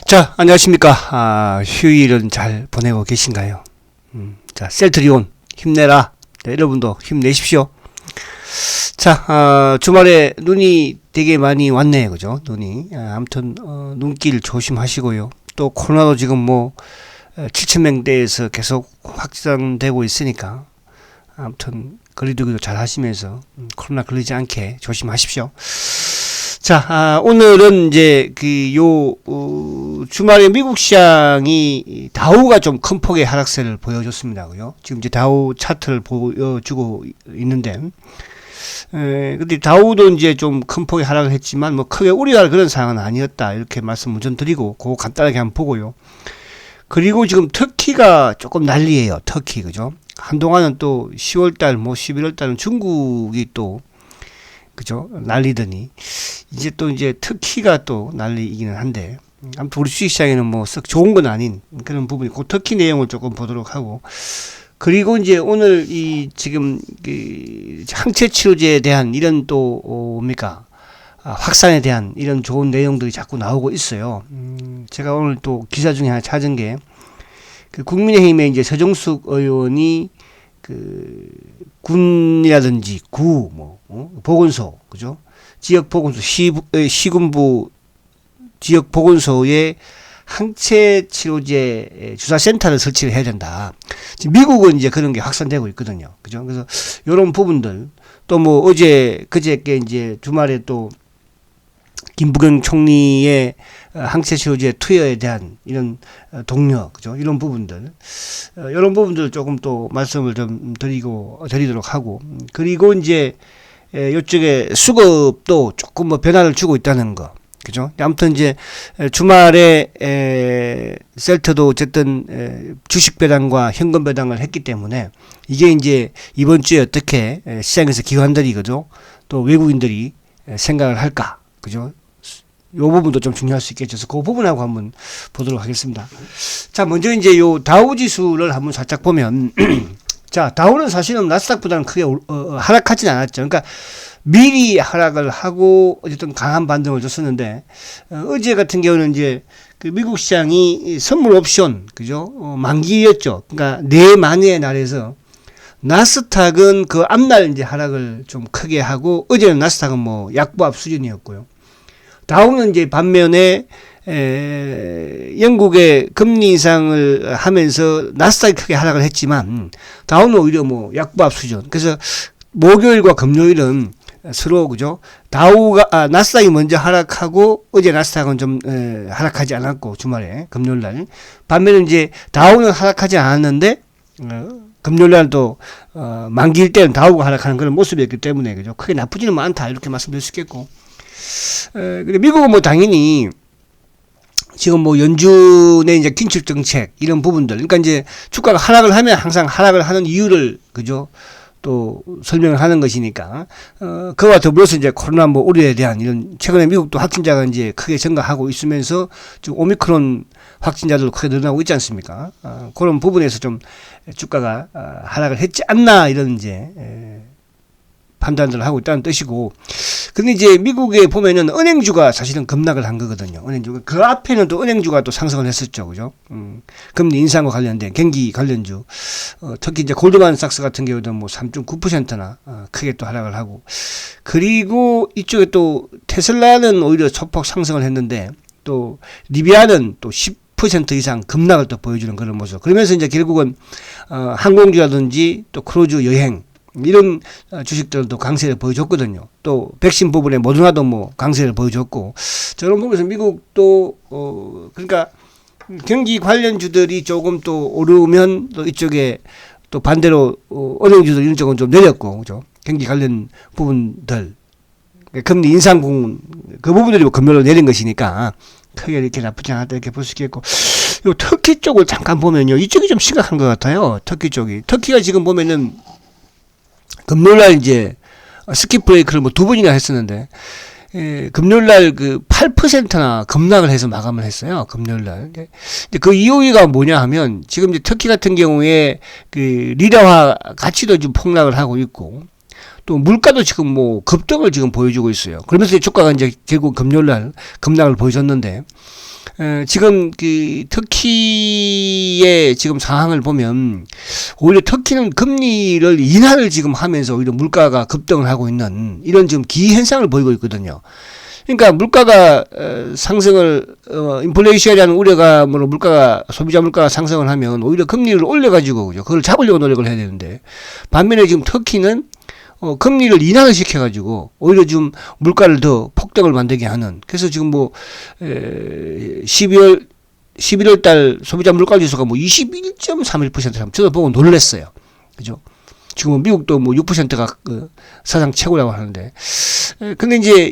자, 안녕하십니까. 휴일은 잘 보내고 계신가요? 자, 셀트리온, 힘내라. 네, 여러분도 힘내십시오. 자, 주말에 눈이 되게 많이 왔네요. 그죠? 눈이. 아무튼, 눈길 조심하시고요. 또, 코로나도 지금 7,000명대에서 계속 확산되고 있으니까, 아무튼, 거리두기도 잘 하시면서, 코로나 걸리지 않게 조심하십시오. 자, 오늘은 이제 주말에 미국 시장이 다우가 좀 큰 폭의 하락세를 보여줬습니다고요. 지금 이제 다우 차트를 보여주고 있는데, 근데 다우도 이제 좀 큰 폭의 하락을 했지만 크게 우려할 그런 상황은 아니었다 이렇게 말씀을 좀 드리고, 그거 간단하게 한번 보고요. 그리고 지금 터키가 조금 난리예요. 터키 그죠? 한동안은 또 10월달 11월달은 중국이 또 그죠? 난리더니, 이제 터키가 또 난리이기는 한데, 아무튼 우리 주식시장에는 썩 좋은 건 아닌 그런 부분이, 그 터키 내용을 조금 보도록 하고, 그리고 이제 오늘 지금 항체 치료제에 대한 이런 확산에 대한 이런 좋은 내용들이 자꾸 나오고 있어요. 제가 오늘 또 기사 중에 하나 찾은 게, 국민의힘의 이제 서정숙 의원이 군이라든지 보건소, 그죠? 지역 보건소, 시군부 지역 보건소에 항체 치료제 주사센터를 설치를 해야 된다. 지금 미국은 이제 그런 게 확산되고 있거든요. 그죠? 그래서 요런 부분들, 또 그저께 이제 주말에 또 김부겸 총리의 항체 치료제 투여에 대한 이런 독려, 그죠? 이런 부분들, 조금 또 말씀을 좀 드리도록 하고, 그리고 이제 요쪽에 수급도 조금 변화를 주고 있다는 거, 그죠? 아무튼 이제 주말에 셀트도 어쨌든 주식 배당과 현금 배당을 했기 때문에, 이게 이제 이번 주에 어떻게 시장에서 기관들이, 그죠? 또 외국인들이 생각을 할까, 그죠? 요 부분도 좀 중요할 수 있겠죠. 그래서 그 부분하고 한번 보도록 하겠습니다. 자, 먼저 이제 요 다우 지수를 한번 살짝 보면, 자, 다우는 사실은 나스닥보다는 크게 하락하진 않았죠. 그러니까 미리 하락을 하고 어쨌든 강한 반등을 줬었는데, 어제 같은 경우는 이제 미국 시장이 선물 옵션, 그죠? 만기였죠. 그러니까 네 만회의 날에서 나스닥은 그 앞날 이제 하락을 좀 크게 하고, 어제는 나스닥은 약보합 수준이었고요. 다우는 이제 반면에 영국의 금리 인상을 하면서 나스닥이 크게 하락을 했지만, 다우는 오히려 약보합 수준. 그래서 목요일과 금요일은 서로, 그죠? 나스닥이 먼저 하락하고, 어제 나스닥은 좀 하락하지 않았고, 주말에 금요일날. 반면에 이제 다우는 하락하지 않았는데, 금요일날 또 만기일 때는 다우가 하락하는 그런 모습이었기 때문에, 그죠? 크게 나쁘지는 않다 이렇게 말씀드릴 수 있겠고, 그리고 미국은 당연히 지금 연준의 이제 긴축 정책 이런 부분들, 그러니까 이제 주가가 하락을 하면 항상 하락을 하는 이유를, 그죠? 또 설명을 하는 것이니까, 그와 더불어서 이제 코로나 우려에 대한 이런, 최근에 미국도 확진자가 이제 크게 증가하고 있으면서 지금 오미크론 확진자들도 크게 늘어나고 있지 않습니까? 그런 부분에서 좀 주가가 하락을 했지 않나 이런 이제 판단들을 하고 있다는 뜻이고, 근데 이제 미국에 보면은 은행주가 사실은 급락을 한 거거든요. 은행주가. 그 앞에는 또 은행주가 또 상승을 했었죠. 그죠? 금리 인상과 관련된 경기 관련주. 특히 이제 골드만삭스 같은 경우도 3.9%나 크게 또 하락을 하고. 그리고 이쪽에 또 테슬라는 오히려 소폭 상승을 했는데, 또 리비아는 또 10% 이상 급락을 또 보여주는 그런 모습. 그러면서 이제 결국은 항공주라든지 또 크루즈 여행, 이런 주식들도 강세를 보여줬거든요. 또 백신 부분에 모더나도 강세를 보여줬고, 저런 부분에서 미국도 그러니까 경기 관련주들이 조금 또 오르면 또 이쪽에 또 반대로 은행주들 이런 쪽은 좀 내렸고, 그죠? 경기 관련 부분들, 금리 인상 부분, 그 부분들이 금요일로 내린 것이니까 크게 이렇게 나쁘지 않았다 이렇게 볼 수 있겠고, 요 터키 쪽을 잠깐 보면요, 이쪽이 좀 심각한 것 같아요. 터키 쪽이. 터키가 지금 보면은 금요일날 이제 스킵 브레이크를 2번이나 했었는데, 금요일날 8%나 급락을 해서 마감을 했어요. 금요일날. 근데 그 이유가 뭐냐 하면, 지금 이제 터키 같은 경우에 리라화 가치도 좀 폭락을 하고 있고, 또 물가도 지금 급등을 지금 보여주고 있어요. 그러면서 주가가 이제 결국 금요일날 급락을 보여줬는데, 지금 그 터키의 지금 상황을 보면 오히려 터키는 금리를 인하를 지금 하면서 오히려 물가가 급등을 하고 있는 이런 지금 기현상을 보이고 있거든요. 그러니까 물가가 상승을 인플레이션이라는 우려감으로 물가가 소비자 물가가 상승을 하면 오히려 금리를 올려가지고 그죠? 그걸 잡으려고 노력을 해야 되는데 반면에 지금 터키는 금리를 인하를 시켜가지고 오히려 좀 물가를 더 폭등을 만들게 하는. 그래서 지금 뭐 11월 달 소비자 물가 지수가 뭐 21.31%. 저도 보고 놀랐어요. 그죠? 지금 뭐 미국도 뭐 6%가 사상 최고라고 하는데. 근데 이제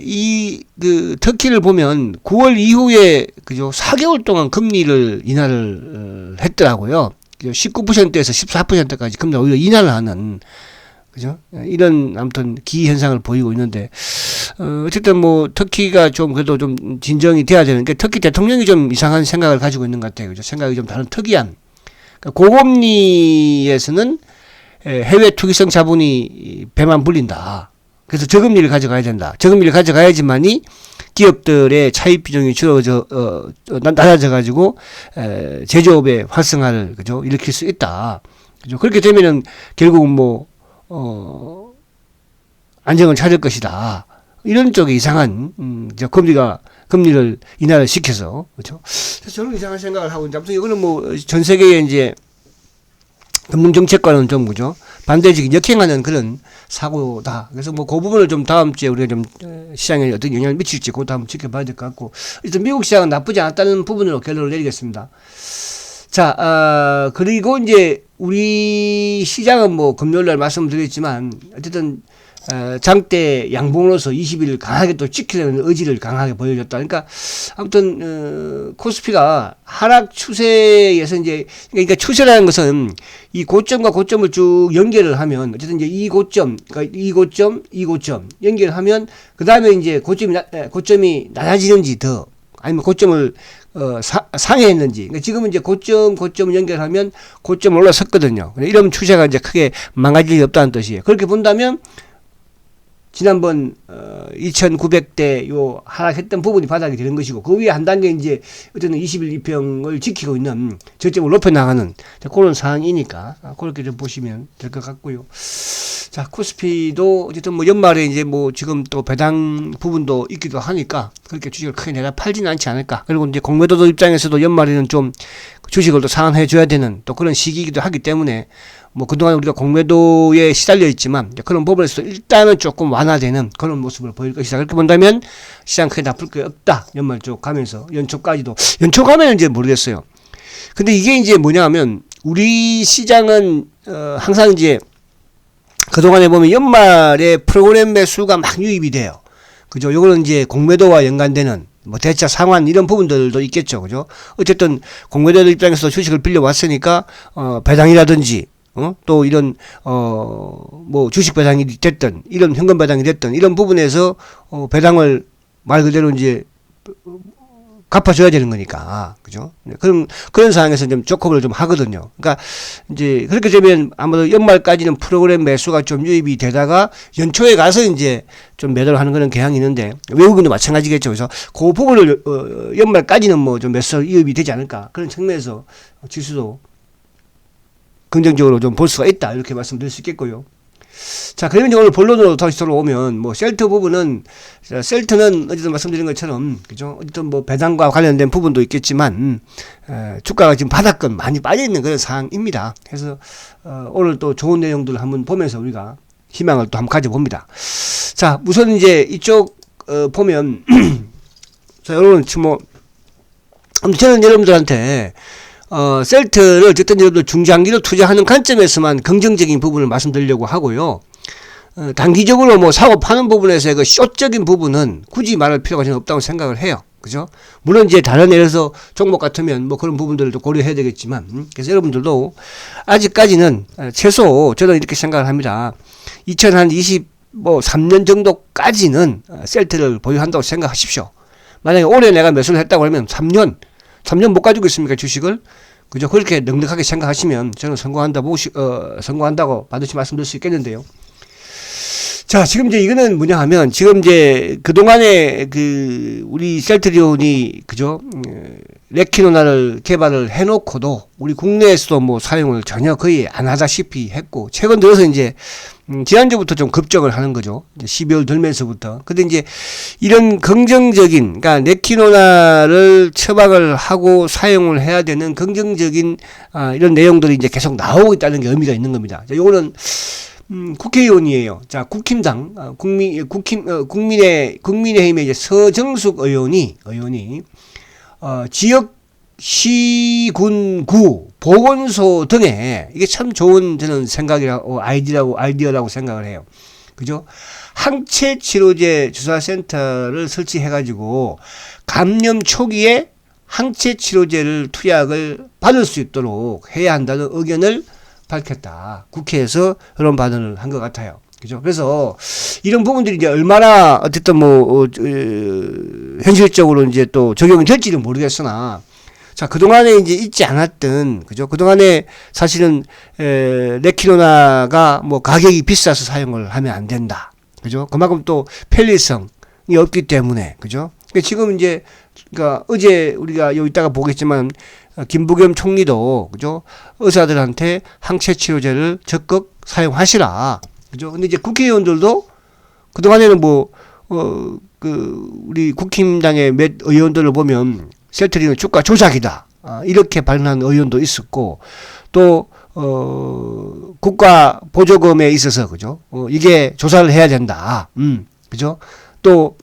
그 터키를 보면 9월 이후에 그죠? 4개월 동안 금리를 인하를 했더라고요. 19%에서 14%까지 금리를 오히려 인하를 하는. 그죠? 이런 아무튼 기현상을 보이고 있는데 어쨌든 뭐 터키가 좀 그래도 좀 진정이 돼야 되는 게 터키 대통령이 좀 이상한 생각을 가지고 있는 것 같아요. 그죠? 생각이 좀 다른 특이한. 그러니까 고금리에서는 해외 투기성 자본이 배만 불린다. 그래서 저금리를 가져가야 된다. 저금리를 가져가야지만이 기업들의 차입 비중이 낮아져 가지고 제조업의 활성화를 그죠? 일으킬 수 있다. 그죠? 그렇게 되면은 결국은 뭐 안정을 찾을 것이다. 이런 쪽에 이상한, 금리를 인하를 시켜서, 그렇죠? 그래서 저는 이상한 생각을 하고 있는데, 아무튼 이거는 뭐, 전 세계의 이제, 금융정책과는 좀, 그죠? 반대적인 역행하는 그런 사고다. 그래서 뭐, 그 부분을 좀 다음 주에 우리가 좀, 시장에 어떤 영향을 미칠지, 그것도 한번 지켜봐야 될 것 같고, 일단 미국 시장은 나쁘지 않았다는 부분으로 결론을 내리겠습니다. 자, 그리고 이제 우리 시장은 뭐 금요일날 말씀드렸지만 어쨌든 장대 양봉으로서 20일 강하게 또 지키려는 의지를 강하게 보여줬다. 그러니까 아무튼 코스피가 하락 추세에서 이제 그러니까 추세라는 것은 이 고점과 고점을 쭉 연결을 하면 어쨌든 이제 이 고점, 그러니까 이 고점 연결하면 그 다음에 이제 고점이 낮아지는지 더 아니면 고점을 상회했는지. 그러니까 지금은 이제 고점 연결하면 고점 올라섰거든요. 이런 추세가 이제 크게 망가질 일 없다는 뜻이에요. 그렇게 본다면 지난번 2,900대 요 하락했던 부분이 바닥이 되는 것이고 그 위에 한 단계 이제 어쨌든 20일 이평을 지키고 있는 저점을 높여 나가는 그런 상황이니까 그렇게 좀 보시면 될 것 같고요. 자, 코스피도 어쨌든 뭐 연말에 이제 뭐 지금 또 배당 부분도 있기도 하니까 그렇게 주식을 크게 내다 팔지는 않지 않을까. 그리고 이제 공매도들 입장에서도 연말에는 좀 주식을 또 상환해 줘야 되는 또 그런 시기이기도 하기 때문에 뭐 그동안 우리가 공매도에 시달려 있지만 그런 부분에서 일단은 조금 완화되는 그런 모습을 보일 것이다. 그렇게 본다면 시장 크게 나쁠 게 없다. 연말 쪽 가면서 연초까지도. 연초 가면 이제 모르겠어요. 근데 이게 이제 뭐냐 하면 우리 시장은 항상 이제 그동안에 보면 연말에 프로그램 매수가 막 유입이 돼요. 그죠? 요거는 이제 공매도와 연관되는 뭐 대차 상환 이런 부분들도 있겠죠. 그죠? 어쨌든 공매도들 입장에서 주식을 빌려왔으니까 배당이라든지 또 이런 뭐 주식 배당이 됐든 이런 현금 배당이 됐든 이런 부분에서 배당을 말 그대로 이제 갚아줘야 되는 거니까. 그죠? 그런 상황에서 좀 조커를 좀 하거든요. 그러니까, 이제, 그렇게 되면 아무래도 연말까지는 프로그램 매수가 좀 유입이 되다가 연초에 가서 이제 좀 매도를 하는 그런 경향이 있는데, 외국인도 마찬가지겠죠. 그래서 그 부분을, 연말까지는 뭐 좀 매수 유입이 되지 않을까. 그런 측면에서 지수도 긍정적으로 좀 볼 수가 있다. 이렇게 말씀드릴 수 있겠고요. 자, 그러면 이제 오늘 본론으로 다시 돌아오면, 뭐, 셀트 부분은, 셀트는 어쨌든 말씀드린 것처럼, 그죠? 어쨌든 뭐, 배당과 관련된 부분도 있겠지만, 주가가 지금 바닥권 많이 빠져있는 그런 상황입니다. 그래서, 오늘 또 좋은 내용들을 한번 보면서 우리가 희망을 또 한번 가져봅니다. 자, 우선 이제 이쪽, 보면, 자, 여러분, 지금 뭐, 저는 여러분들한테, 셀트를 어쨌든 여러분들 중장기로 투자하는 관점에서만 긍정적인 부분을 말씀드리려고 하고요. 단기적으로 뭐 사고 파는 부분에서의 그 숏적인 부분은 굳이 말할 필요가 전혀 없다고 생각을 해요. 그죠? 물론 이제 다른 예를 들어서 종목 같으면 뭐 그런 부분들도 고려해야 되겠지만, 그래서 여러분들도 아직까지는 최소 저는 이렇게 생각을 합니다. 2023년 정도까지는 셀트를 보유한다고 생각하십시오. 만약에 올해 내가 매수를 했다고 하면 3년 못 가지고 있습니까, 주식을? 그죠? 그렇게 넉넉하게 생각하시면 저는 성공한다고 반드시 말씀드릴 수 있겠는데요. 자, 지금 이제 이거는 뭐냐 하면, 지금 이제 그동안에 우리 셀트리온이, 그죠? 레키노나를 개발을 해놓고도 우리 국내에서도 뭐 사용을 전혀 거의 안 하다시피 했고, 최근 들어서 이제, 지난주부터 좀 급정을 하는 거죠. 이제 12월 들면서부터. 근데 이제 이런 긍정적인, 그러니까 레키노나를 처방을 하고 사용을 해야 되는 긍정적인, 이런 내용들이 이제 계속 나오고 있다는 게 의미가 있는 겁니다. 자, 요거는, 국회의원이에요. 자, 국힘당, 국민의힘의 이제 서정숙 의원이, 지역 시군구 보건소 등에 이게 참 좋은 저는 생각이라고 아이디어라고 생각을 해요. 그죠? 항체 치료제 주사센터를 설치해 가지고 감염 초기에 항체 치료제를 투약을 받을 수 있도록 해야 한다는 의견을 밝혔다. 국회에서 그런 발언을 한 것 같아요. 그죠? 그래서 이런 부분들이 이제 얼마나 어쨌든 현실적으로 이제 또 적용이 될지는 모르겠으나, 자, 그동안에 이제 잊지 않았던, 그죠? 그동안에 사실은, 레키노나가 뭐 가격이 비싸서 사용을 하면 안 된다. 그죠? 그만큼 또 편리성이 없기 때문에, 그죠? 지금 이제, 그러니까 어제 우리가 여기 있다가 보겠지만, 김부겸 총리도, 그죠? 의사들한테 항체 치료제를 적극 사용하시라. 그죠? 근데 이제 국회의원들도 그동안에는 우리 국힘당의 몇 의원들을 보면 셀트리온 주가 조작이다. 이렇게 발언한 의원도 있었고, 또, 국가 보조금에 있어서, 그죠? 이게 조사를 해야 된다. 그죠? 또,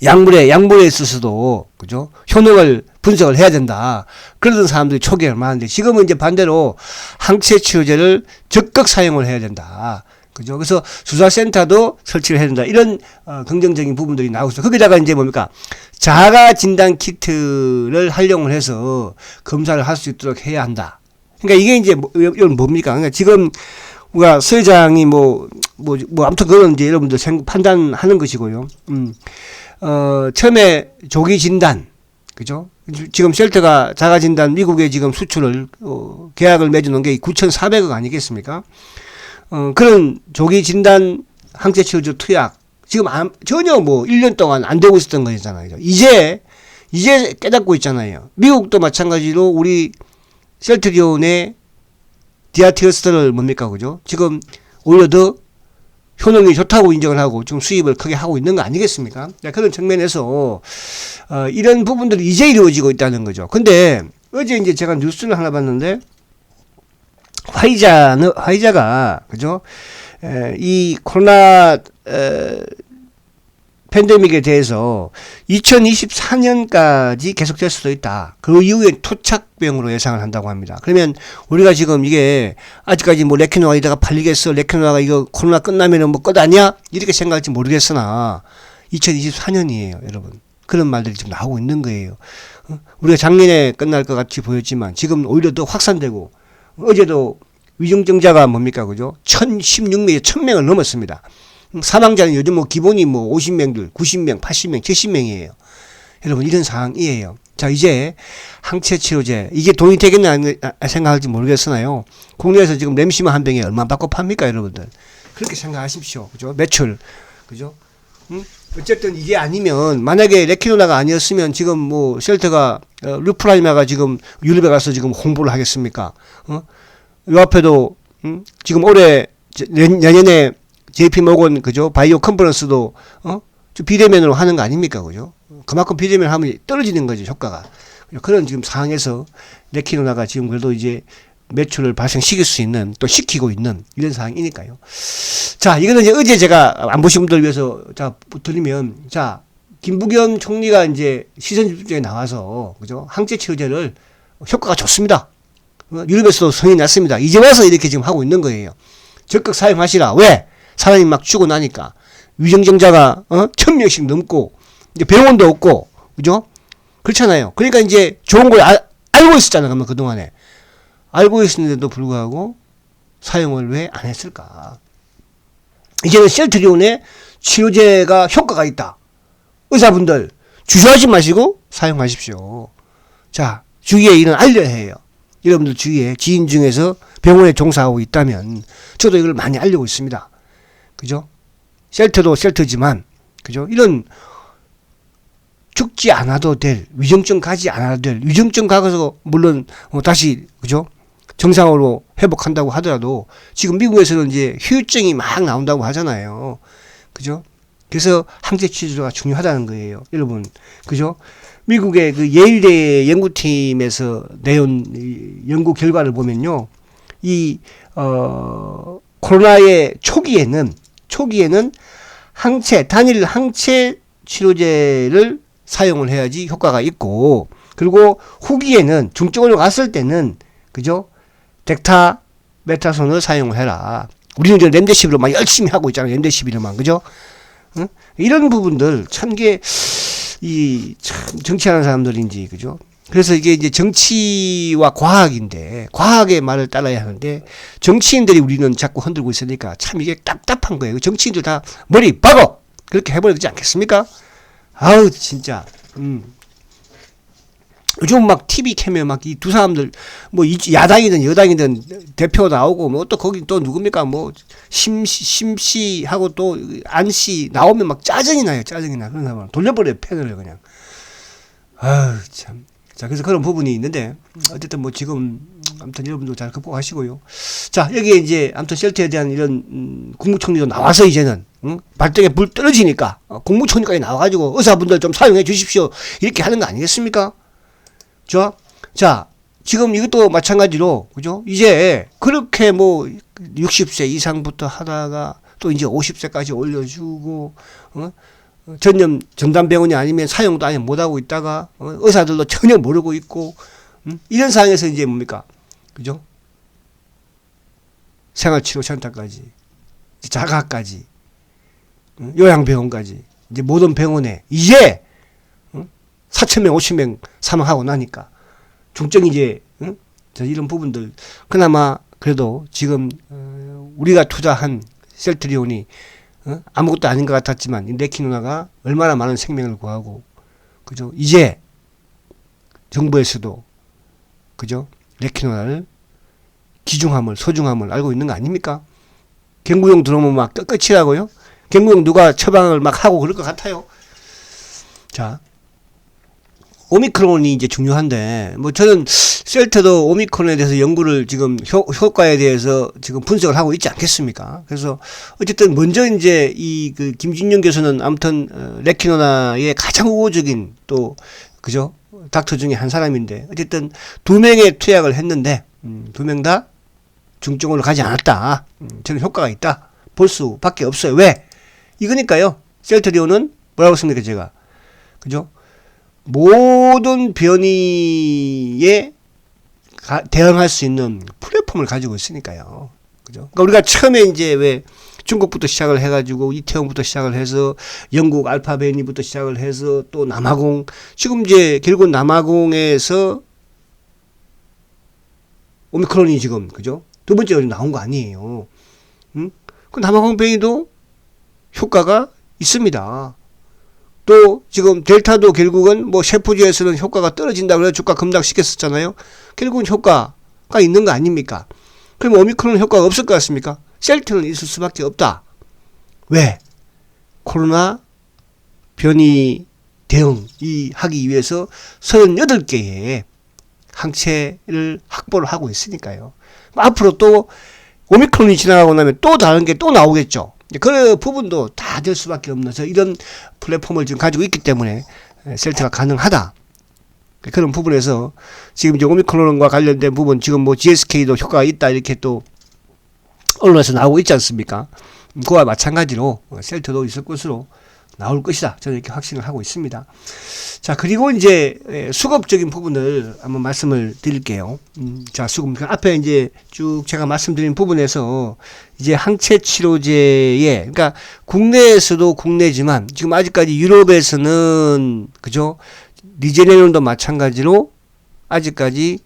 약물에 있어서도, 그죠? 효능을 분석을 해야 된다. 그러던 사람들이 초기에 많은데, 지금은 이제 반대로 항체 치료제를 적극 사용을 해야 된다. 그죠? 그래서 주사센터도 설치를 해야 된다. 이런, 긍정적인 부분들이 나오고 있어요. 거기다가 이제 뭡니까? 자가 진단 키트를 활용을 해서 검사를 할 수 있도록 해야 한다. 그러니까 이게 이제 이건 뭡니까? 그러니까 지금 우리가 서 회장이 아무튼 그건 이제 여러분들 판단하는 것이고요. 처음에 조기 진단, 그죠? 지금 셀터가 자가 진단 미국에 지금 수출을, 계약을 맺어놓은 게 9,400억 아니겠습니까? 그런 조기 진단 항체 치료제 투약, 지금 전혀 1년 동안 안 되고 있었던 거잖아요. 이제 깨닫고 있잖아요. 미국도 마찬가지로 우리 셀트리온의 디아티어스를 뭡니까, 그죠? 지금 오히려 더 효능이 좋다고 인정을 하고 지금 수입을 크게 하고 있는 거 아니겠습니까? 그런 측면에서, 이런 부분들이 이제 이루어지고 있다는 거죠. 근데 어제 이제 제가 뉴스를 하나 봤는데, 화이자가, 그죠? 이 코로나, 팬데믹에 대해서 2024년까지 계속될 수도 있다. 그 이후에 토착병으로 예상을 한다고 합니다. 그러면 우리가 지금 이게 아직까지 레키노가 이다가 팔리겠어? 레키노가 이거 코로나 끝나면은 끝 아니야? 이렇게 생각할지 모르겠으나 2024년이에요, 여러분. 그런 말들이 지금 나오고 있는 거예요. 우리가 작년에 끝날 것 같이 보였지만 지금 오히려 더 확산되고, 어제도 위중증자가 뭡니까, 그죠? 1016명에 1000명을 넘었습니다. 사망자는 요즘 기본이 50명들, 90명, 80명, 70명이에요. 여러분, 이런 상황이에요. 자, 이제 항체 치료제, 이게 돈이 되겠나 생각할지 모르겠으나요? 국내에서 지금 램시마 한 병에 얼마 받고 팝니까, 여러분들? 그렇게 생각하십시오. 그죠? 매출. 그죠? 어쨌든 이게 아니면, 만약에 레키노나가 아니었으면 지금 셀터가, 루프라이마가 지금 유럽에 가서 지금 홍보를 하겠습니까? 요 앞에도, 지금 올해, 내년에 JP 모건, 그죠? 바이오 컨퍼런스도, 비대면으로 하는 거 아닙니까? 그죠? 그만큼 비대면 하면 떨어지는 거죠, 효과가. 그런 지금 상황에서 레키노나가 지금 그래도 이제 매출을 발생시킬 수 있는, 또 시키고 있는 이런 상황이니까요. 자, 이거는 이제 어제 제가 안 보신 분들 위해서, 드리면, 김부겸 총리가 이제 시선 집중에 나와서, 그죠? 항체 치료제를 효과가 좋습니다. 유럽에서도 성이 났습니다. 이제 와서 이렇게 지금 하고 있는 거예요. 적극 사용하시라. 왜? 사람이 막 죽고 나니까. 위중증자가, 1000명씩 넘고, 이제 병원도 없고, 그죠? 그렇잖아요. 그러니까 이제 좋은 걸 알고 있었잖아요. 그러면 그동안에. 알고 있었는데도 불구하고 사용을 왜 안 했을까? 이제는 셀트리온의 치료제가 효과가 있다. 의사분들, 주저하지 마시고 사용하십시오. 자, 주위에 이런 알려야 해요. 여러분들 주위에 지인 중에서 병원에 종사하고 있다면, 저도 이걸 많이 알리고 있습니다. 그죠? 셀트도 셀트지만, 그죠? 이런 죽지 않아도 될, 위중증 가지 않아도 될, 위중증 가서 물론 다시, 그죠? 정상으로 회복한다고 하더라도 지금 미국에서는 이제 후유증이 막 나온다고 하잖아요. 그죠? 그래서 항체 치료가 중요하다는 거예요. 여러분, 그죠? 미국의 그 예일대 연구팀에서 내온 연구 결과를 보면요. 코로나의 초기에는 단일 항체 치료제를 사용을 해야지 효과가 있고, 그리고 후기에는 중증으로 갔을 때는, 그죠? 덱타메타손을 사용을 해라. 우리는 지금 렘데시비로 막 열심히 하고 있잖아요. 렘데시비로만, 그죠? 응? 이런 부분들 참 이게 참 정치하는 사람들인지, 그죠? 그래서 이게 이제 정치와 과학인데, 과학의 말을 따라야 하는데 정치인들이 우리는 자꾸 흔들고 있으니까 참 이게 답답한 거예요. 정치인들 다 머리 박어 그렇게 해버려야 되지 않겠습니까? 아우 진짜. 요즘 막 TV 캐면 막 이 두 사람들 뭐 야당이든 여당이든 대표 나오고 뭐 또 거기 또 누굽니까 뭐 심씨하고 또 안씨 나오면 막 짜증이 나요. 짜증이 나. 그런 사람 돌려버려요. 패널을 그냥. 아유 참. 자 그래서 그런 부분이 있는데 어쨌든 뭐 지금 아무튼 여러분도 잘 극복하시고요. 자 여기에 이제 아무튼 셀트에 대한 이런 국무총리도 나와서 이제는 발등에 불 떨어지니까 국무총리까지 나와가지고 의사분들 좀 사용해 주십시오 이렇게 하는 거 아니겠습니까? 자, 지금 이것도 마찬가지로, 그죠? 이제, 그렇게 뭐, 60세 이상부터 하다가, 또 이제 50세까지 올려주고, 전담병원이 아니면 사용도 아예 못하고 있다가, 의사들도 전혀 모르고 있고, 이런 상황에서 이제 뭡니까? 그죠? 생활치료센터까지, 자가까지, 요양병원까지, 이제 모든 병원에, 이제, 4,000명, 50명 사망하고 나니까 중증 이제 이런 부분들 그나마 그래도 지금 우리가 투자한 셀트리온이 아무것도 아닌 것 같았지만 레키노나가 얼마나 많은 생명을 구하고 그죠? 이제 정부에서도 그죠? 레키노나를 귀중함을 소중함을 알고 있는 거 아닙니까? 경구용 들어오면 막 끝이라고요? 경구용 누가 처방을 막 하고 그럴 것 같아요. 자. 오미크론이 이제 중요한데, 뭐 저는 셀트도 오미크론에 대해서 연구를 지금 효과에 대해서 지금 분석을 하고 있지 않겠습니까? 그래서 어쨌든 먼저 이제 그 김진영 교수는 아무튼 레키노나의 가장 우호적인 또 그죠 닥터 중에 한 사람인데 어쨌든 2명의 투약을 했는데 2명 다 중증으로 가지 않았다. 저는 효과가 있다. 볼 수밖에 없어요. 왜? 이거니까요. 셀트리온은 뭐라고 했습니까 제가 그죠? 모든 변이에 대응할 수 있는 플랫폼을 가지고 있으니까요. 그죠? 그러니까 우리가 처음에 이제 왜 중국부터 시작을 해가지고 이태원부터 시작을 해서 영국 알파베니부터 시작을 해서 또 남아공 지금 이제 결국 남아공에서 오미크론이 지금 그죠? 두 번째로 나온 거 아니에요. 그 남아공 변이도 효과가 있습니다. 또 지금 델타도 결국은 뭐 셰프주에서는 효과가 떨어진다 그래서 주가 급락시켰었잖아요. 결국은 효과가 있는 거 아닙니까? 그럼 오미크론은 효과가 없을 것 같습니까? 셀트는 있을 수밖에 없다. 왜? 코로나 변이 대응이 하기 위해서 38개의 항체를 확보를 하고 있으니까요. 앞으로 또 오미크론이 지나가고 나면 또 다른 게 또 나오겠죠. 그 부분도 다 될 수밖에 없는 이런 플랫폼을 지금 가지고 있기 때문에 셀트가 가능하다. 그런 부분에서 지금 이제 오미크론과 관련된 부분 지금 뭐 GSK도 효과가 있다 이렇게 또 언론에서 나오고 있지 않습니까? 그와 마찬가지로 셀트도 있을 것으로 나올 것이다. 저는 이렇게 확신을 하고 있습니다. 자, 그리고 이제 수급적인 부분을 한번 말씀을 드릴게요. 자, 수급. 앞에 이제 쭉 제가 말씀드린 부분에서 이제 항체 치료제에, 그러니까 국내에서도 국내지만 지금 아직까지 유럽에서는, 그죠? 리제네론도 마찬가지로 아직까지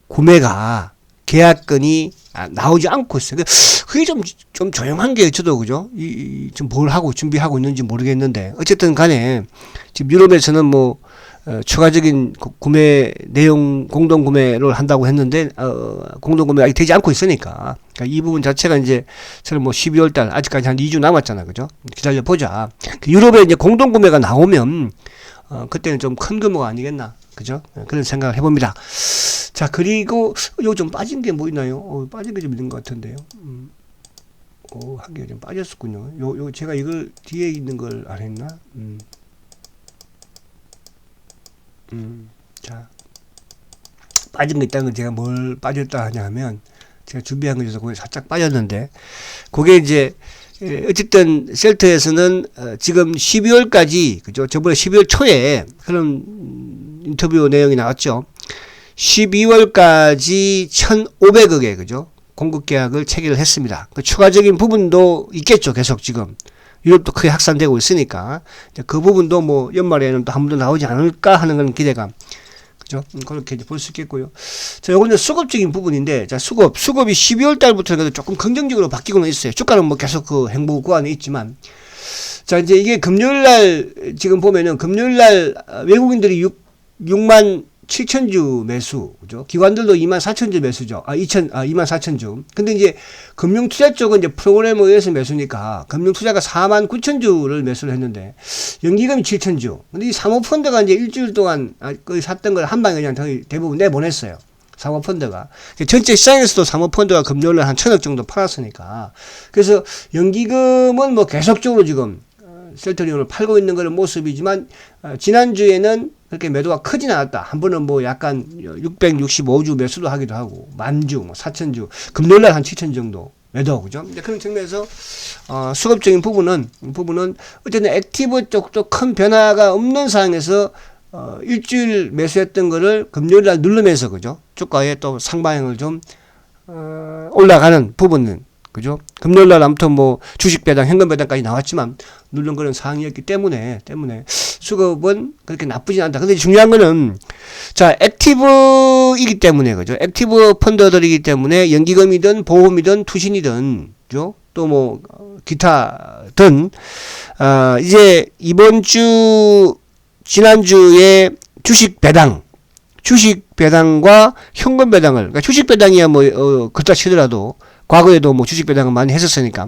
구매가 계약건이 나오지 않고 있어요. 그게 좀 조용한 게 저도 그죠? 좀 뭘 하고 준비하고 있는지 모르겠는데 어쨌든 간에 지금 유럽에서는 뭐 추가적인 구매 내용 공동 구매를 한다고 했는데 공동 구매가 아직 되지 않고 있으니까 그러니까 이 부분 자체가 이제 저는 뭐 12월 달 아직까지 한 2주 남았잖아, 그죠? 기다려 보자. 유럽에 이제 공동 구매가 나오면 그때는 좀 큰 규모가 아니겠나, 그죠? 그런 생각을 해봅니다. 자, 그리고 요 좀 빠진 게 뭐 있나요? 빠진 게 좀 있는 것 같은데요. 한 개 좀 빠졌었군요. 요 제가 이걸 뒤에 있는 걸 안 했나? 자, 빠진 거 있다는 건 제가 뭘 빠졌다 하냐 하면 제가 준비한 거 있어서 그게 살짝 빠졌는데 그게 이제 어쨌든 셀트에서는 지금 12월까지 그죠? 저번에 12월 초에 그런 인터뷰 내용이 나왔죠. 12월까지 1,500억에 그죠? 공급 계약을 체결을 했습니다. 그 추가적인 부분도 있겠죠. 계속 지금 유럽도 크게 확산되고 있으니까 그 부분도 뭐 연말에는 또 한 번 더 나오지 않을까 하는 그런 기대감, 그죠? 그렇게 이제 볼 수 있겠고요. 자, 요거는 수급적인 부분인데, 자, 수급이 12월 달부터는 조금 긍정적으로 바뀌고는 있어요. 주가는 뭐 계속 그 행보 구간에 있지만, 자, 이제 이게 금요일 날 지금 보면은 금요일 날 외국인들이 6만 7천주 매수, 그죠? 기관들도 2만 4천주 매수죠. 2만 4천주. 근데 이제 금융투자 쪽은 이제 프로그래머에 의해서 매수니까 금융투자가 4만 9천주를 매수를 했는데 연기금이 7천주. 근데 이 사모펀드가 이제 일주일 동안 거의 샀던 걸 한 방에 그냥 대부분 내보냈어요. 사모펀드가. 전체 시장에서도 사모펀드가 금요일날 한 1,000억 정도 팔았으니까. 그래서 연기금은 뭐 계속적으로 지금 셀트리온을 팔고 있는 그런 모습이지만 지난주에는 그렇게 매도가 크진 않았다. 한 번은 뭐 약간 665주 매수도 하기도 하고 만주, 뭐 4천주, 금요일날 한 7천 정도 매도, 그죠? 이제 그런 측면에서 수급적인 부분은 어쨌든 액티브 쪽도 큰 변화가 없는 상황에서 일주일 매수했던 거를 금요일날 누르면서, 그죠? 주가에 또 상방향을 좀 올라가는 부분은, 그죠? 금요일날 아무튼 뭐 주식 배당, 현금 배당까지 나왔지만 누른 그런 상황이었기 때문에 수급은 그렇게 나쁘진 않다. 근데 중요한 거는 자, 액티브이기 때문에, 그죠? 액티브 펀더들이기 때문에 연기금이든 보험이든 투신이든, 그죠? 또 뭐 기타든 이제 이번 주 지난주에 주식 배당과 현금 배당을, 그러니까 주식 배당이야 뭐 그렇다 치더라도 과거에도 뭐 주식 배당을 많이 했었으니까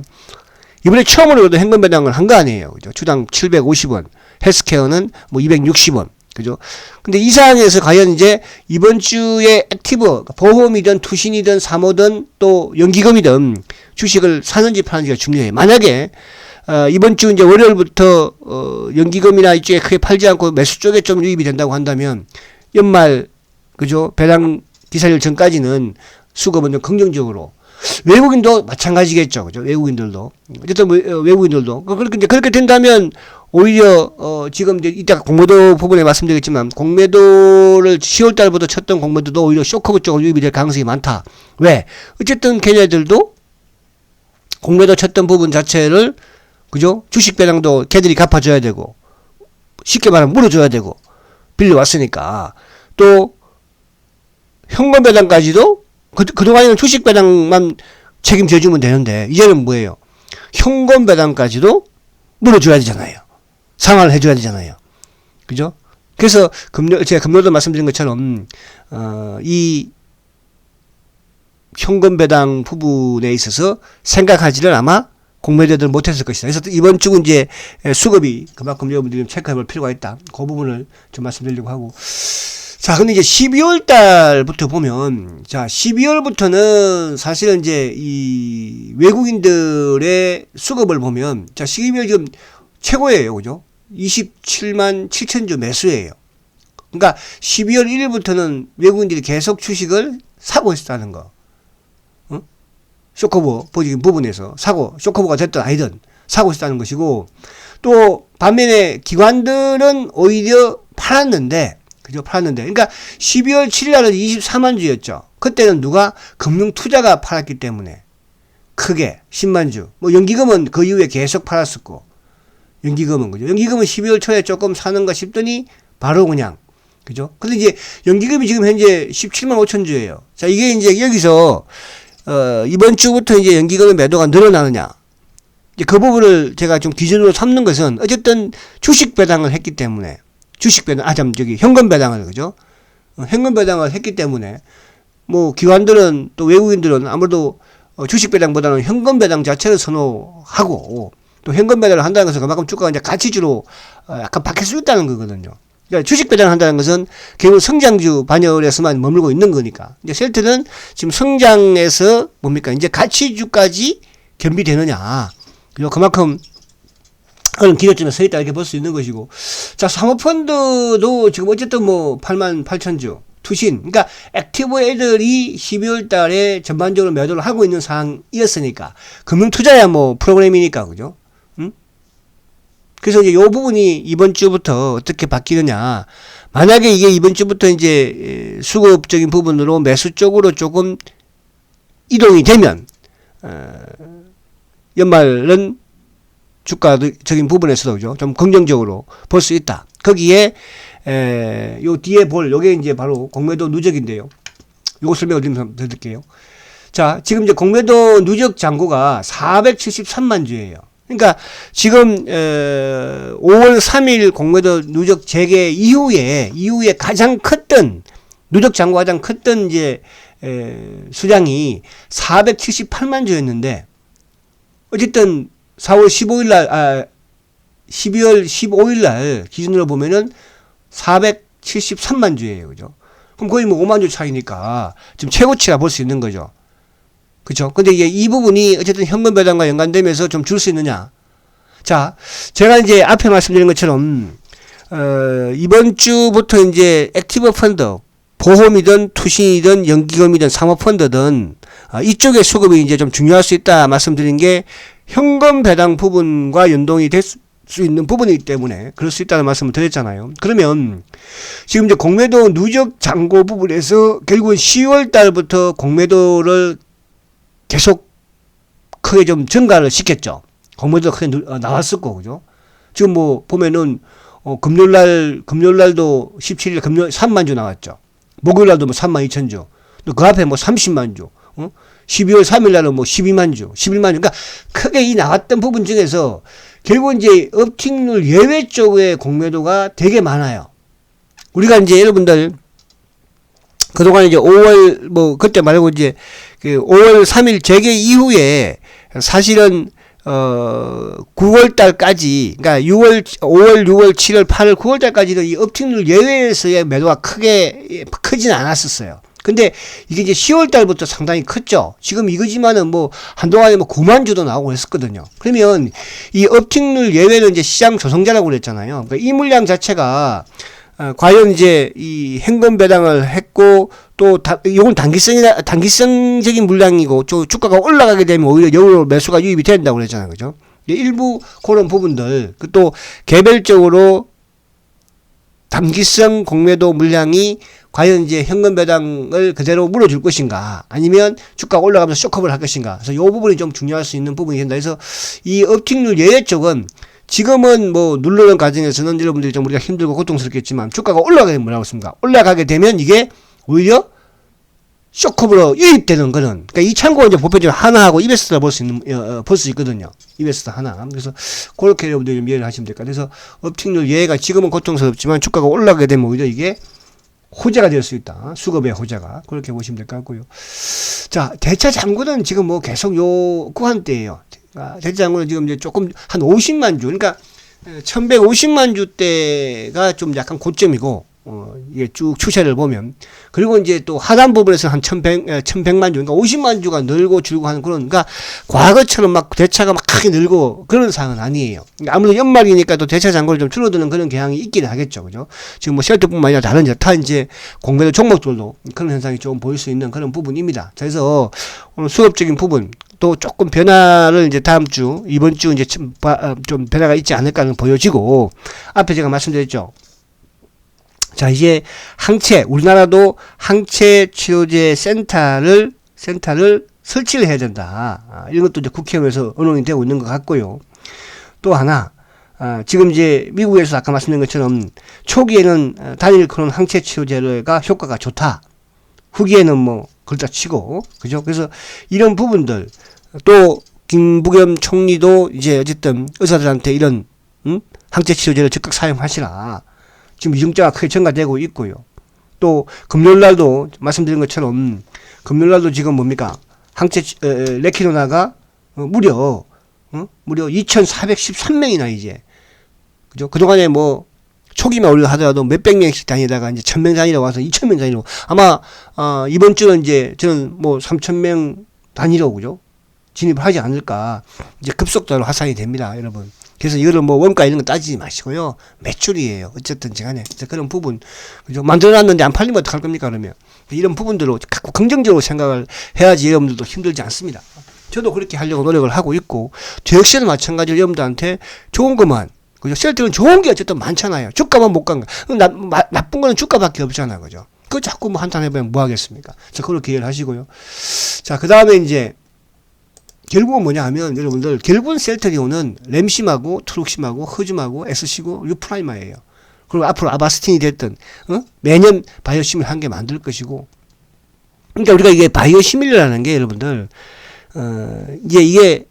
이번에 처음으로 현금 배당을 한 거 아니에요, 그죠? 주당 750원, 헬스케어는 뭐 260원, 그죠? 근데 이 상황에서 과연 이제 이번 주에 액티브, 보험이든 투신이든 사모든 또 연기금이든 주식을 사는지 파는지가 중요해요. 만약에 이번 주 이제 월요일부터 연기금이나 이쪽에 크게 팔지 않고 매수 쪽에 좀 유입이 된다고 한다면 연말, 그죠? 배당 기사일 전까지는 수급은 좀 긍정적으로, 외국인도 마찬가지겠죠, 그죠? 외국인들도 어쨌든 외국인들도 그렇게 된다면 오히려 지금 이제 이따가 공매도 부분에 말씀드리겠지만 공매도를 10월 달부터 쳤던 공매도도 오히려 쇼커브 쪽으로 유입이 될 가능성이 많다. 왜? 어쨌든 걔네들도 공매도 쳤던 부분 자체를, 그죠? 주식 배당도 걔들이 갚아줘야 되고 쉽게 말하면 물어줘야 되고 빌려왔으니까, 또 현금 배당까지도 그동안에는 주식 배당만 책임져주면 되는데 이제는 뭐예요? 현금 배당까지도 물어줘야 되잖아요. 상환을 해줘야 되잖아요. 그죠? 그래서 제가 금요일도 말씀드린 것처럼 이 현금 배당 부분에 있어서 생각하지를 아마 공매도들 못했을 것이다. 그래서 이번 주는 이제 수급이 그만큼 여러분들이 체크해볼 필요가 있다. 그 부분을 좀 말씀드리려고 하고. 자, 근데 이제 12월 달부터 보면, 자, 12월부터는 사실은 이제 이 외국인들의 수급을 보면, 자, 12월 지금 최고예요. 그죠? 27만 7천주 매수예요. 그러니까 12월 1일부터는 외국인들이 계속 주식을 사고 있다는 거. 쇼커버 부분에서 쇼커버가 됐든 아니든 사고 있다는 것이고, 또 반면에 기관들은 오히려 팔았는데, 그죠? 팔았는데. 그러니까 12월 7일 날은 24만 주였죠. 그때는 누가? 금융투자가 팔았기 때문에 크게 10만 주. 뭐 연기금은 그 이후에 계속 팔았었고, 연기금은, 그죠? 연기금은 12월 초에 조금 사는가 싶더니 바로 그냥, 그죠? 근데 이제 연기금이 지금 현재 17만 5천 주예요. 자, 이게 이제 여기서 이번 주부터 이제 연기금의 매도가 늘어나느냐, 이제 그 부분을 제가 좀 기준으로 삼는 것은 어쨌든 주식 배당을 했기 때문에, 주식 배당, 현금 배당을, 그죠? 현금 배당을 했기 때문에, 뭐, 기관들은 또 외국인들은 아무래도 주식 배당보다는 현금 배당 자체를 선호하고, 또 현금 배당을 한다는 것은 그만큼 주가가 이제 가치주로 약간 바뀔 수 있다는 거거든요. 그러니까 주식 배당을 한다는 것은 결국 성장주 반열에서만 머물고 있는 거니까. 이제 셀트는 지금 성장에서 뭡니까? 이제 가치주까지 겸비되느냐. 그리고 그만큼 그런 기저점에 서 있다 이렇게 볼 수 있는 것이고. 자, 사모펀드도 지금 어쨌든 뭐 88,000주. 투신. 그러니까 액티브 애들이 12월 달에 전반적으로 매도를 하고 있는 상황이었으니까. 금융투자야 뭐 프로그램이니까, 그죠? 그래서 이제 요 부분이 이번 주부터 어떻게 바뀌느냐. 만약에 이게 이번 주부터 이제 수급적인 부분으로 매수 쪽으로 조금 이동이 되면, 연말은 주가적인 부분에서도 그죠? 좀 긍정적으로 볼 수 있다. 거기에, 요 뒤에 요게 이제 바로 공매도 누적인데요. 요거 설명을 좀 드릴게요. 자, 지금 이제 공매도 누적 잔고가 473만 주예요. 그러니까 지금 5월 3일 공매도 누적 재개 이후에 가장 컸던 누적 잔고 가장 컸던 이제 수량이 478만 주였는데 어쨌든 4월 15일 날 12월 15일 날 기준으로 보면은 473만 주예요. 그죠? 그럼 거의 뭐 5만 주 차이니까 지금 최고치라 볼 수 있는 거죠. 그쵸? 근데 이게 이 부분이 어쨌든 현금 배당과 연관되면서 좀 줄 수 있느냐. 자, 제가 이제 앞에 말씀드린 것처럼, 이번 주부터 이제 액티브 펀드, 보험이든 투신이든 연기금이든 사모펀드든, 이쪽의 수급이 이제 좀 중요할 수 있다 말씀드린 게 현금 배당 부분과 연동이 될 수 있는 부분이기 때문에 그럴 수 있다는 말씀을 드렸잖아요. 그러면 지금 이제 공매도 누적 잔고 부분에서 결국은 10월 달부터 공매도를 계속 크게 좀 증가를 시켰죠. 공매도가 크게 나왔었고, 그죠? 지금 뭐, 보면은, 금요일날도 17일 금요일 3만 주 나왔죠. 목요일날도 뭐 3만 2천 주. 또 그 앞에 뭐 30만 주. 12월 3일날은 뭐 12만 주, 11만 주. 그러니까 크게 이 나왔던 부분 중에서 결국 이제 업틱률 예외 쪽의 공매도가 되게 많아요. 우리가 이제 여러분들, 그동안 이제 5월, 뭐, 그때 말고 이제, 5월 3일 재개 이후에 사실은, 9월 달까지, 그러니까 5월, 6월, 7월, 8월, 9월 달까지는 이 업틱률 예외에서의 매도가 크진 않았었어요. 근데 이게 이제 10월 달부터 상당히 컸죠. 지금 이거지만은 뭐, 한동안에 뭐 9만 주도 나오고 했었거든요. 그러면 이 업틱률 예외는 이제 시장 조성자라고 그랬잖아요. 그러니까 이 물량 자체가, 과연 이제 이 현금 배당을 했고 또 이건 단기성적인 물량이고 또 주가가 올라가게 되면 오히려 역으로 매수가 유입이 된다고 그랬잖아요. 그죠? 일부 그런 부분들 또 개별적으로 단기성 공매도 물량이 과연 이제 현금 배당을 그대로 물어줄 것인가 아니면 주가가 올라가면서 쇼크업을 할 것인가. 그래서 이 부분이 좀 중요할 수 있는 부분이 된다. 그래서 이 업틱률 예외 쪽은 지금은 뭐 누르는 과정에서는 여러분들이 좀 우리가 힘들고 고통스럽겠지만 주가가 올라가게 되면 뭐라고 했습니까? 올라가게 되면 이게 오히려 쇼크업으로 유입되는 거는 그러니까 이 참고가 이제 보편적으로 하나하고 이베스트라 볼 수 있거든요. 이베스트 하나. 그래서 그렇게 여러분들이 좀 이해를 하시면 될 것 같아요. 그래서 업틱률 예외가 지금은 고통스럽지만 주가가 올라가게 되면 오히려 이게 호재가 될 수 있다. 수급의 호재가. 그렇게 보시면 될 것 같고요. 자, 대차 잔고는 지금 뭐 계속 요 구간대예요. 대차 잔고는 지금 이제 조금 한 50만 주, 그러니까 1150만 주대가 좀 약간 고점이고, 이게 쭉 추세를 보면. 그리고 이제 또 하단 부분에서 한 1100만 주, 그러니까 50만 주가 늘고 줄고 하는 그런, 그러니까 과거처럼 막 대차가 막 크게 늘고 그런 상황은 아니에요. 그러니까 아무래도 연말이니까 또 대차 잔고를 좀 줄어드는 그런 경향이 있긴 하겠죠. 그죠? 지금 뭐 쉘터뿐만 아니라 다른 여타 이제 공매도 종목들도 그런 현상이 좀 보일 수 있는 그런 부분입니다. 그래서 오늘 수급적인 부분, 또 조금 변화를 이제 다음 주, 이번 주 이제 좀 변화가 있지 않을까는 보여지고, 앞에 제가 말씀드렸죠. 자, 이제 우리나라도 항체 치료제 센터를 설치를 해야 된다. 이런 것도 이제 국회의원에서 언론이 되고 있는 것 같고요. 또 하나, 지금 이제 미국에서 아까 말씀드린 것처럼 초기에는 단일 클론 항체 치료제가 효과가 좋다. 후기에는 뭐, 그렇다 치고, 그죠? 그래서 이런 부분들, 또, 김부겸 총리도 이제 어쨌든 의사들한테 이런, 항체 치료제를 적극 사용하시라. 지금 이중자가 크게 증가되고 있고요. 또 금요일날도 말씀드린 것처럼 금요일날도 지금 뭡니까? 항체 레키노나가 무려 2,413명이나 이제 그죠? 그동안에 뭐 초기만 올려 하더라도 몇백 명씩 다니다가 이제 1,000명 단위로 와서 2,000명 단위로 아마 이번 주는 이제 저는 뭐 3,000명 단위로 그죠? 진입을 하지 않을까 이제 급속도로 확산이 됩니다, 여러분. 그래서 이거를 뭐 원가 이런 거 따지지 마시고요. 매출이에요. 어쨌든 간에 그런 부분 그죠? 만들어놨는데 안 팔리면 어떡할 겁니까 그러면? 이런 부분들로 자꾸 긍정적으로 생각을 해야지 여러분들도 힘들지 않습니다. 저도 그렇게 하려고 노력을 하고 있고 저 역시나 마찬가지로 여러분들한테 좋은 것만 그죠? 셀트는 좋은 게 어쨌든 많잖아요. 주가만 못 간 거. 나쁜 거는 주가밖에 없잖아, 그죠? 그거 자꾸 뭐 한탄해보면 뭐 하겠습니까? 자, 그렇게 이해를 하시고요. 자, 그 다음에 이제 결국은 뭐냐 하면 여러분들 결국은 셀트리온은 램심하고 트룩심하고 허즘하고 SC고 유프라이마예요. 그리고 앞으로 아바스틴이 됐든 매년 바이오시밀 한 개 만들 것이고 그러니까 우리가 이게 바이오시밀이라는 게 여러분들 이제 이게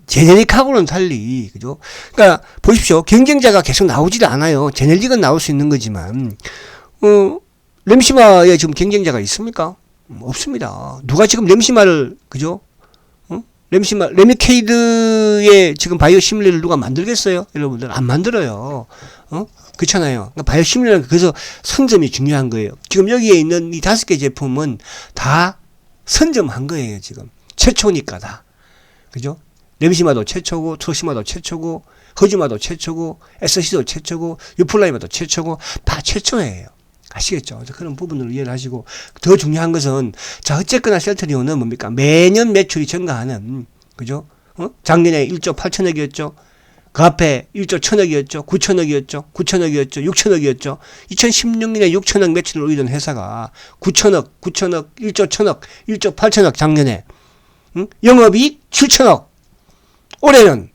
제네릭하고는 달리 그죠? 그러니까 보십시오. 경쟁자가 계속 나오질 않아요. 제네릭은 나올 수 있는 거지만 램시마에 지금 경쟁자가 있습니까? 없습니다. 누가 지금 램시마를 그죠? 레미케이드의 지금 바이오시밀러를 누가 만들겠어요? 여러분들 안 만들어요. 그렇잖아요. 그러니까 바이오시밀러는 그래서 선점이 중요한 거예요. 지금 여기에 있는 이 5개 제품은 다 선점한 거예요. 지금 최초니까 다. 그죠? 램시마도 최초고 트럭시마도 최초고 허즈마도 최초고 SC도 최초고 유플라이마도 최초고 다 최초예요. 아시겠죠? 그런 부분을 이해를 하시고 더 중요한 것은 자 어쨌거나 셀트리온은 뭡니까? 매년 매출이 증가하는 그죠? 작년에 1조 8천억이었죠. 그 앞에 1조 1천억이었죠. 9천억이었죠. 9천억이었죠. 6천억이었죠. 2016년에 6천억 매출을 올리던 회사가 9천억, 1조 1천억, 1조 8천억 작년에 영업이익 7천억. 올해는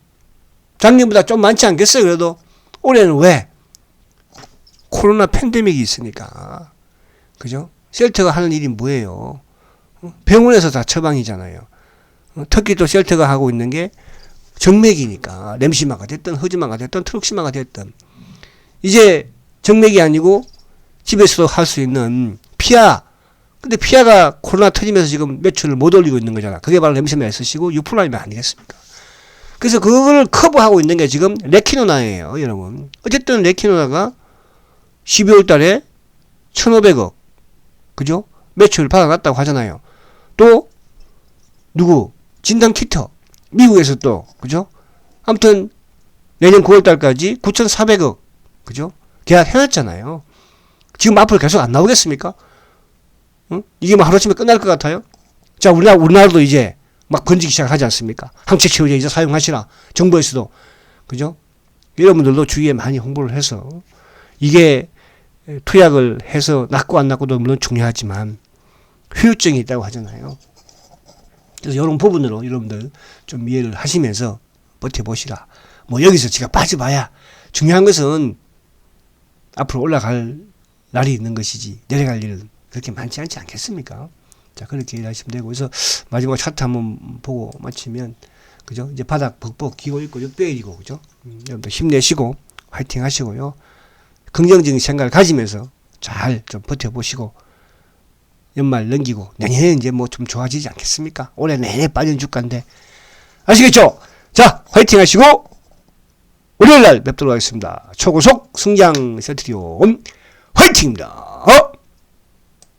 작년보다 좀 많지 않겠어요? 그래도 올해는 왜? 코로나 팬데믹이 있으니까. 그죠? 셀트가 하는 일이 뭐예요? 병원에서 다 처방이잖아요. 특히 또 셀트가 하고 있는 게 정맥이니까. 램시마가 됐든, 허즈마가 됐든, 트럭시마가 됐든. 이제 정맥이 아니고 집에서도 할 수 있는 피아. 근데 피아가 코로나 터지면서 지금 매출을 못 올리고 있는 거잖아. 그게 바로 램시마 S시고 유플라이마 아니겠습니까? 그래서 그걸 커버하고 있는 게 지금 레키노나예요, 여러분. 어쨌든 레키노나가 12월 달에 1,500억, 그죠? 매출 받아갔다고 하잖아요. 또, 누구? 진단키터. 미국에서 또, 그죠? 아무튼, 내년 9월 달까지 9,400억, 그죠? 계약 해놨잖아요. 지금 앞으로 계속 안 나오겠습니까? 응? 이게 뭐 하루아침에 끝날 것 같아요? 자, 우리나라도 이제 막 번지기 시작하지 않습니까? 항체치료제 이제 사용하시라. 정부에서도. 그죠? 여러분들도 주위에 많이 홍보를 해서 이게 투약을 해서 낫고 안 낫고도 물론 중요하지만 후유증이 있다고 하잖아요. 그래서 이런 부분으로 여러분들 좀 이해를 하시면서 버텨보시라. 뭐 여기서 제가 빠져봐야 중요한 것은 앞으로 올라갈 날이 있는 것이지 내려갈 일은 그렇게 많지 않지 않겠습니까? 자, 그렇게 일하시면 되고. 그래서 마지막 차트 한번 보고 마치면 그죠? 이제 바닥 벅벅 기고 있고 600일이고 그죠? 여러분들 힘내시고 화이팅 하시고요. 긍정적인 생각을 가지면서 잘 좀 버텨보시고 연말 넘기고 내년에 이제 뭐 좀 좋아지지 않겠습니까? 올해 내내 빠진 주가인데 아시겠죠? 자, 화이팅 하시고 월요일날 뵙도록 하겠습니다. 초고속 승장 셀트리온 화이팅입니다.